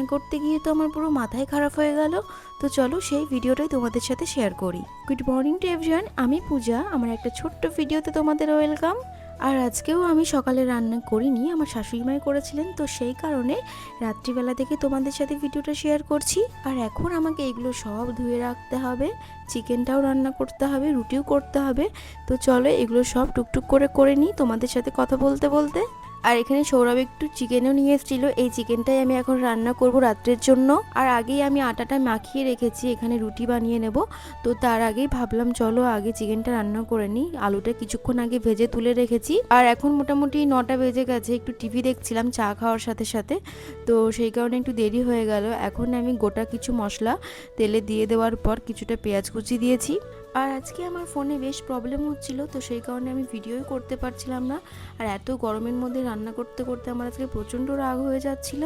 রান্না করতে গিয়ে তো আমার পুরো মাথায় খারাপ হয়ে গেল। তো চলো সেই ভিডিওটাই তোমাদের সাথে শেয়ার করি। গুড মর্নিং টু এভরিওয়ান, আমি পূজা। আমার একটা ছোট্ট ভিডিওতে তোমাদের ওয়েলকাম। আর আজকেও আমি সকালে রান্না করিনি, আমার শাশুড়ি মাই করেছিলেন, তো সেই কারণে রাত্রিবেলা থেকে তোমাদের সাথে ভিডিওটা শেয়ার করছি। আর এখন আমাকে এগুলো সব ধুয়ে রাখতে হবে, চিকেনটাও রান্না করতে হবে, রুটিও করতে হবে। তো চলো এগুলো সব টুকটুক করে নিই তোমাদের সাথে কথা বলতে বলতে। আর এখানে সৌরভ একটু চিকেনও নিয়ে এসেছিলো, এই চিকেনটাই আমি এখন রান্না করব রাত্রের জন্য। আর আগেই আমি আটাটা মাখিয়ে রেখেছি, এখানে রুটি বানিয়ে নেব। তো তার আগেই ভাবলাম চলো আগে চিকেনটা রান্না করে নিই। আলুটা কিছুক্ষণ আগে ভেজে তুলে রেখেছি। আর এখন মোটামুটি 9টা বেজে গেছে, একটু টিভি দেখছিলাম চা খাওয়ার সাথে সাথে, তো সেই কারণে একটু দেরি হয়ে গেল। এখন আমি গোটা কিছু মশলা তেলে দিয়ে দেওয়ার পর কিছুটা পেঁয়াজ কুচি দিয়েছি। আর আজকে আমার ফোনে বেশ প্রবলেম হচ্ছিল, তো সেই কারণে আমি ভিডিওই করতে পারছিলাম না। আর এত গরমের মধ্যে রান্না করতে করতে আমার আজকে প্রচণ্ড রাগ হয়ে যাচ্ছিল।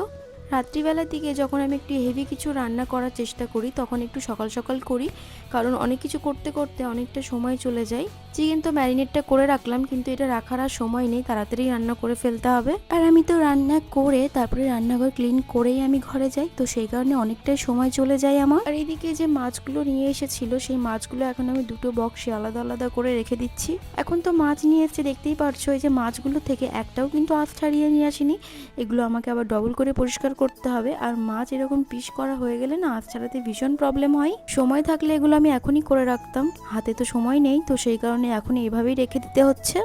রাত্রিবেলার দিকে যখন আমি একটু হেভি কিছু রান্না করার চেষ্টা করি তখন একটু সকাল সকাল করি, কারণ অনেক কিছু করতে করতে অনেকটা সময় চলে যায়। চিকেন তো ম্যারিনেটটা করে রাখলাম, কিন্তু এটা রাখার আর সময় নেই, তাড়াতাড়ি রান্না করে ফেলতে হবে। আর আমি তো রান্না করে তারপরে রান্নাঘর ক্লিন করেই আমি ঘরে যাই, তো সেই কারণে অনেকটাই সময় চলে যায় আমার। আর এইদিকে যে মাছগুলো নিয়ে এসেছিল সেই মাছগুলো এখন আমি দুটো বক্সে আলাদা আলাদা করে রেখে দিচ্ছি। এখন তো মাছ নিয়ে এসছে, দেখতেই পারছো এই যে মাছগুলো থেকে একটাও কিন্তু আঁশ ছাড়িয়ে নিয়ে আসিনি। এগুলো আমাকে আবার ডবল করে পরিষ্কার করতে হবে। আর মাছ এরকম পিস করা হয়ে গেলে না আঁশ ছাড়াতে ভীষণ প্রবলেম হয়। সময় থাকলে এগুলো আমি এখনই করে রাখতাম, হাতে তো সময় নেই, তো সেই কারণে এখন এইভাবেই রেখে দিতে হচ্ছে।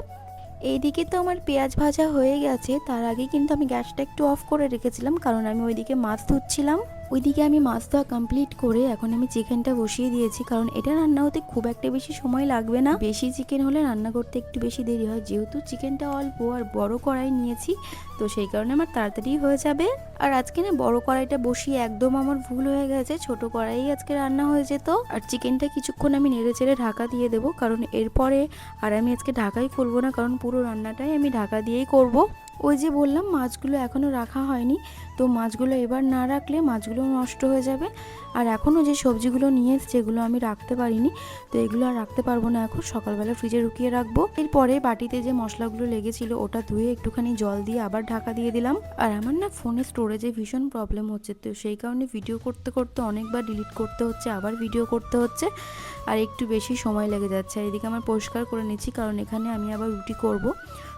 এইদিকে তো আমার পেঁয়াজ ভাজা হয়ে গেছে, তার আগে কিন্তু আমি গ্যাসটা একটু অফ করে রেখেছিলাম, কারণ আমি ওইদিকে মাছ ধুচ্ছিলাম। ওইদিকে আমি মাছ ধোয়া কমপ্লিট করে এখন আমি চিকেনটা বসিয়ে দিয়েছি, কারণ এটা রান্না হতে খুব একটা বেশি সময় লাগবে না। বেশি চিকেন হলে রান্না করতে একটু বেশি দেরি হয়, যেহেতু চিকেনটা অল্প আর বড় কড়াই নিয়েছি, তো সেই কারণে আমার তাড়াতাড়ি হয়ে যাবে। আর আজকে না বড় কড়াইটা বসিয়ে একদম আমার ভুল হয়ে গেছে, ছোট কড়াই আজকে রান্না হয়ে যেত। আর চিকেনটা কিছুক্ষণ আমি নেড়ে চেড়ে ঢাকা দিয়ে দেবো, কারণ এরপরে আর আমি আজকে ঢাকাই খুলবো না, কারণ পুরো রান্নাটাই আমি ঢাকা দিয়েই করব। ওই যে বললাম মাছগুলো এখনও রাখা হয়নি, তো মাছগুলো এবার না রাখলে মাছগুলো নষ্ট হয়ে যাবে। আর এখনও যে সবজিগুলো নিয়ে এসছে এগুলো আমি রাখতে পারিনি, তো এগুলো আর রাখতে পারবো না, এখন সকালবেলা ফ্রিজে ঢুকিয়ে রাখবো। এরপরে বাটিতে যে মশলাগুলো লেগেছিল ওটা ধুয়ে একটুখানি জল দিয়ে আবার ঢাকা দিয়ে দিলাম। আর আমার না ফোনে স্টোরেজে ভীষণ প্রবলেম হচ্ছে, তো সেই কারণে ভিডিও করতে করতে অনেকবার ডিলিট করতে হচ্ছে, আবার ভিডিও করতে হচ্ছে, আর একটু বেশি সময় লেগে যাচ্ছে। আর এদিকে আমার পরিষ্কার করে নিচ্ছি, কারণ এখানে আমি আবার রুটি করব,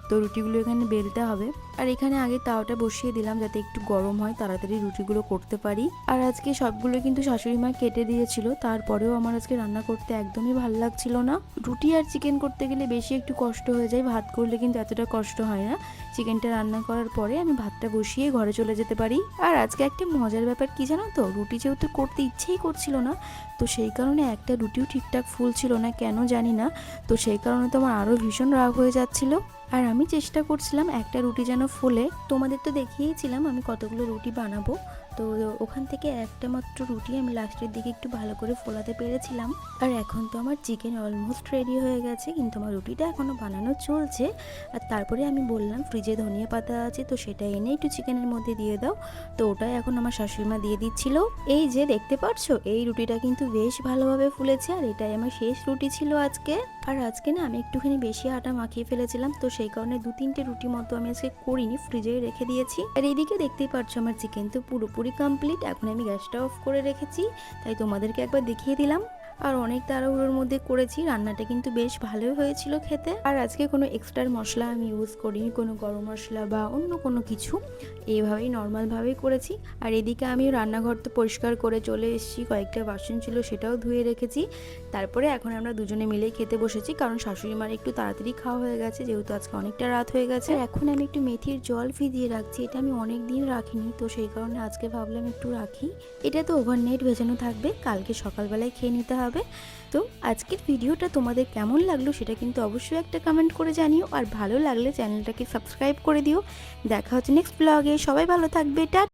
তো রুটিগুলো এখানে বেলতে হবে। আর এখানে আগে তাওয়াটা বসিয়ে দিলাম যাতে একটু গরম হয়, তাড়াতাড়ি রুটিগুলো করতে পারি। আর আজকে সবগুলো কিন্তু শাশুড়ি মা কেটে দিয়েছিল, তারপরেও আমার আজকে রান্না করতে একদমই ভালো লাগছিল না। রুটি আর চিকেন করতে গেলে বেশি একটু কষ্ট হয়ে যায়, ভাত করলে কিন্তু এতটা কষ্ট হয় না। চিকেনটা রান্না করার পরে আমি ভাতটা বসিয়ে ঘরে চলে যেতে পারি। আর আজকে একটা মজার ব্যাপার কি জানো তো, রুটি যেহেতু করতে ইচ্ছেই করছিল না, তো সেই কারণে একটা রুটিও ঠিকঠাক ফুলছিল না, কেন জানি না। তো সেই কারণে তো আমার আরও ভীষণ রাগ হয়ে যাচ্ছিল। আর আমি চেষ্টা করছিলাম একটা রুটি যেন ফোলে। তোমাদের তো দেখিয়েছিলাম আমি কতগুলো রুটি বানাবো, তো ওখান থেকে একটা মাত্র রুটি আমি লাস্টের দিকে একটু ভালো করে ফোলাতে পেরেছিলাম। আর এখন তো আমার চিকেন অলমোস্ট রেডি হয়ে গেছে, কিন্তু আমার রুটিটা এখনও বানানো চলছে। আর তারপরে আমি বললাম ফ্রিজে ধনিয়া পাতা আছে, তো সেটা এনে একটু চিকেনের মধ্যে দিয়ে দাও, তো ওটাই এখন আমার শাশুড়ি মা দিয়ে দিচ্ছিল। এই যে দেখতে পাচ্ছ এই রুটিটা কিন্তু বেশ ভালোভাবে ফুলেছে, আর এটাই আমার শেষ রুটি ছিল আজকে। আর আজকে না আমি একটুখানি বেশি আটা মাখিয়ে ফেলেছিলাম, তো সেই কারণে 2-3টে রুটি মতো আমি আজকে করিনি, ফ্রিজে রেখে দিয়েছি। আর এইদিকে দেখতেই পাচ্ছ আমার চিকেন তো পুরোপুরি কমপ্লিট। এখন আমি গ্যাসটা অফ করে রেখেছি, তাই তোমাদেরকে একবার দেখিয়ে দিলাম। আর অনেক তাড়াহুড়োর মধ্যে করেছি, রান্নাটা কিন্তু বেশ ভালোই হয়েছিল খেতে। আর আজকে কোনো এক্সট্রা মশলা আমি ইউজ করিনি, কোনো গরম মশলা বা অন্য কোনো কিছু, এইভাবেই নর্মালভাবেই করেছি। আর এদিকে আমি রান্নাঘর তো পরিষ্কার করে চলে এসেছি, কয়েকটা বাসন ছিল সেটাও ধুয়ে রেখেছি। তারপরে এখন আমরা দুজনে মিলেই খেতে বসেছি, কারণ শাশুড়ি মার একটু তাড়াতাড়ি খাওয়া হয়ে গেছে, যেহেতু আজকে অনেকটা রাত হয়ে গেছে। এখন আমি একটু মেথির জল ভিজিয়ে রাখছি, এটা আমি অনেক দিন রাখিনি, তো সেই কারণে আজকে ভাবলাম একটু রাখি। এটা তো ওভারনাইট ভেজানো থাকবে, কালকে সকালবেলায় খেয়ে নিতে হবে। তো আজকের ভিডিওটা তোমাদের কেমন লাগলো সেটা কিন্তু অবশ্যই একটা কমেন্ট করে জানিও, আর ভালো লাগলে চ্যানেলটাকে সাবস্ক্রাইব করে দিও। দেখা হচ্ছে নেক্সট ব্লগে, সবাই ভালো থাকবে, টাটা।